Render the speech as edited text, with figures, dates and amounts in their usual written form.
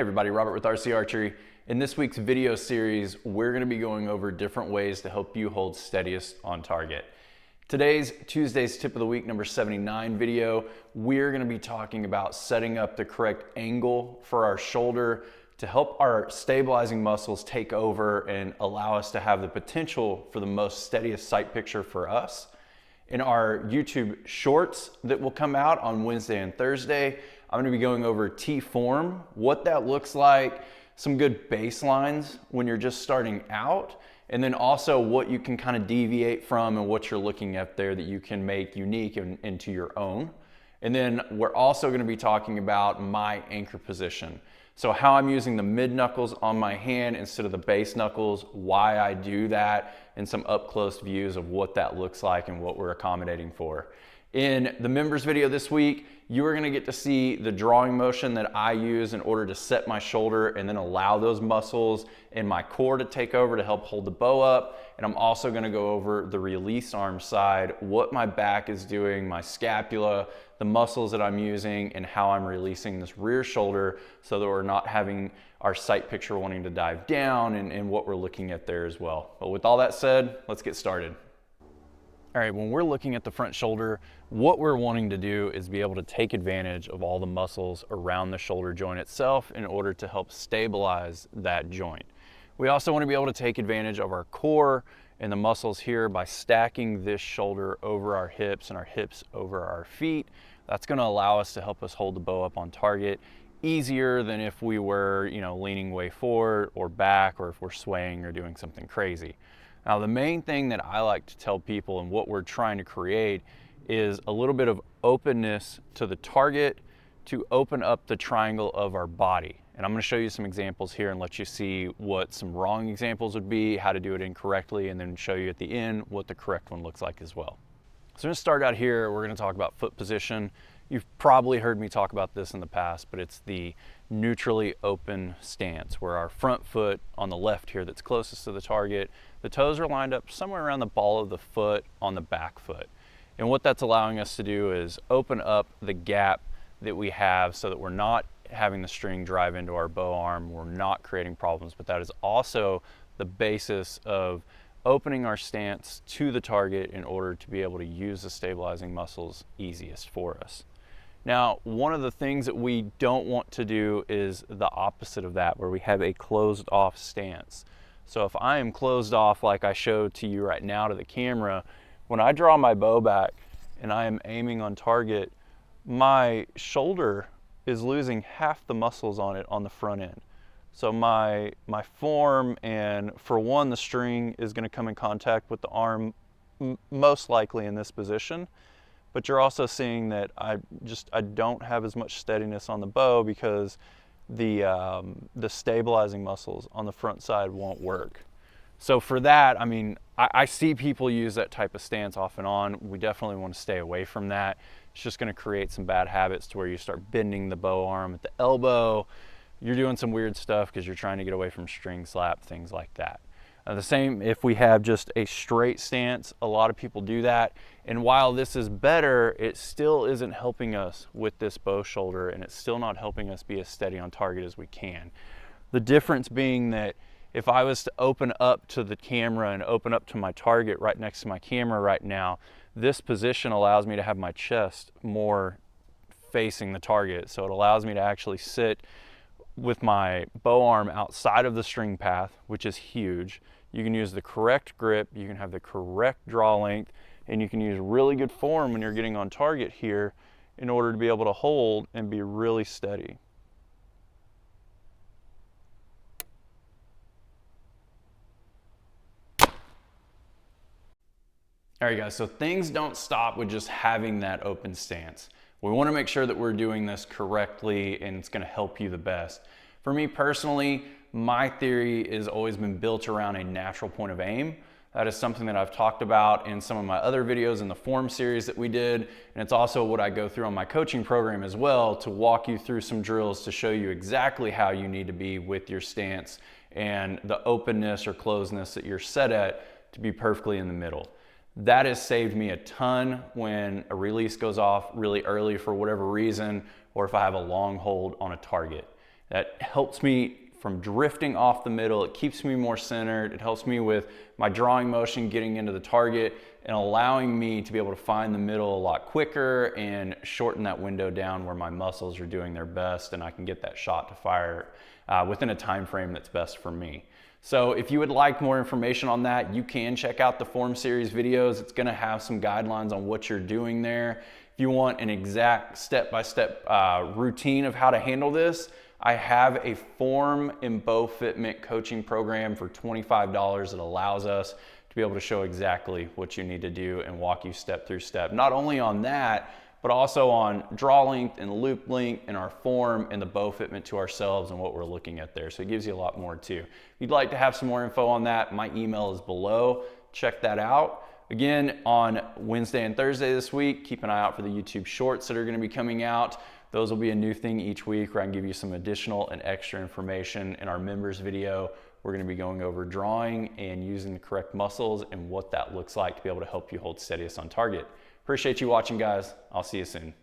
everybody, Robert with RC Archery. In this week's video series, we're going to be going over different ways to help you hold steadiest on target. Today's Tuesday's tip of the week, number 79 video, we're going to be talking about setting up the correct angle for our shoulder to help our stabilizing muscles take over and allow us to have the potential for the most steadiest sight picture for us. In our YouTube shorts that will come out on Wednesday and Thursday, I'm going to be going over T-form, what that looks like, some good baselines when you're just starting out, and then also what you can kind of deviate from and what you're looking at there that you can make unique and into your own. And then we're also going to be talking about my anchor position. So how I'm using the mid knuckles on my hand instead of the base knuckles, why I do that, and some up close views of what that looks like and what we're accommodating for. In the members video this week, you are going to get to see the drawing motion that I use in order to set my shoulder and then allow those muscles in my core to take over to help hold the bow up. And I'm also going to go over the release arm side, what my back is doing, my scapula, the muscles that I'm using, and how I'm releasing this rear shoulder so that we're not having our sight picture wanting to dive down and what we're looking at there as well. But with all that said, let's get started. All right, when we're looking at the front shoulder, what we're wanting to do is be able to take advantage of all the muscles around the shoulder joint itself in order to help stabilize that joint. We also want to be able to take advantage of our core and the muscles here by stacking this shoulder over our hips and our hips over our feet. That's going to allow us to help us hold the bow up on target easier than if we were, leaning way forward or back, or if we're swaying or doing something crazy. Now, the main thing that I like to tell people and what we're trying to create is a little bit of openness to the target to open up the triangle of our body. And I'm going to show you some examples here and let you see what some wrong examples would be, how to do it incorrectly, and then show you at the end what the correct one looks like as well. So I'm going to start out here. We're going to talk about foot position. You've probably heard me talk about this in the past, but it's the neutrally open stance where our front foot on the left here that's closest to the target, the toes are lined up somewhere around the ball of the foot on the back foot. And what that's allowing us to do is open up the gap that we have so that we're not having the string drive into our bow arm, we're not creating problems, but that is also the basis of opening our stance to the target in order to be able to use the stabilizing muscles easiest for us. Now, one of the things that we don't want to do is the opposite of that, where we have a closed off stance. So if I am closed off like I showed to you right now to the camera, when I draw my bow back and I am aiming on target, my shoulder is losing half the muscles on it on the front end. So my form, and for one, the string is going to come in contact with the arm most likely in this position. But you're also seeing that I don't have as much steadiness on the bow because the stabilizing muscles on the front side won't work. So for that, I see people use that type of stance off and on. We definitely want to stay away from that. It's just going to create some bad habits to where you start bending the bow arm at the elbow. You're doing some weird stuff because you're trying to get away from string slap, things like that. The same if we have just a straight stance, a lot of people do that. And while this is better, it still isn't helping us with this bow shoulder, and it's still not helping us be as steady on target as we can. The difference being that if I was to open up to the camera and open up to my target right next to my camera right now, this position allows me to have my chest more facing the target. So it allows me to actually sit with my bow arm outside of the string path, which is huge. You can use the correct grip, you can have the correct draw length, and you can use really good form when you're getting on target here in order to be able to hold and be really steady. All right, guys, so things don't stop with just having that open stance. We want to make sure that we're doing this correctly and it's going to help you the best. For me personally, my theory has always been built around a natural point of aim. That is something that I've talked about in some of my other videos in the form series that we did. And it's also what I go through on my coaching program as well, to walk you through some drills to show you exactly how you need to be with your stance and the openness or closeness that you're set at to be perfectly in the middle. That has saved me a ton when a release goes off really early for whatever reason, or if I have a long hold on a target. that helps me from drifting off the middle. It keeps me more centered. It helps me with my drawing motion, getting into the target, and allowing me to be able to find the middle a lot quicker and shorten that window down where my muscles are doing their best, and I can get that shot to fire within a time frame that's best for me. So if you would like more information on that, you can check out the form series videos. It's gonna have some guidelines on what you're doing there. If you want an exact step-by-step routine of how to handle this, I have a form and bow fitment coaching program for $25 that allows us to be able to show exactly what you need to do and walk you step through step. Not only on that, but also on draw length and loop length and our form and the bow fitment to ourselves and what we're looking at there. So it gives you a lot more too. If you'd like to have some more info on that, my email is below. Check that out. Again, on Wednesday and Thursday this week, keep an eye out for the YouTube shorts that are gonna be coming out. Those will be a new thing each week where I can give you some additional and extra information. In our members video, we're gonna be going over drawing and using the correct muscles and what that looks like to be able to help you hold steadiest on target. Appreciate you watching, guys. I'll see you soon.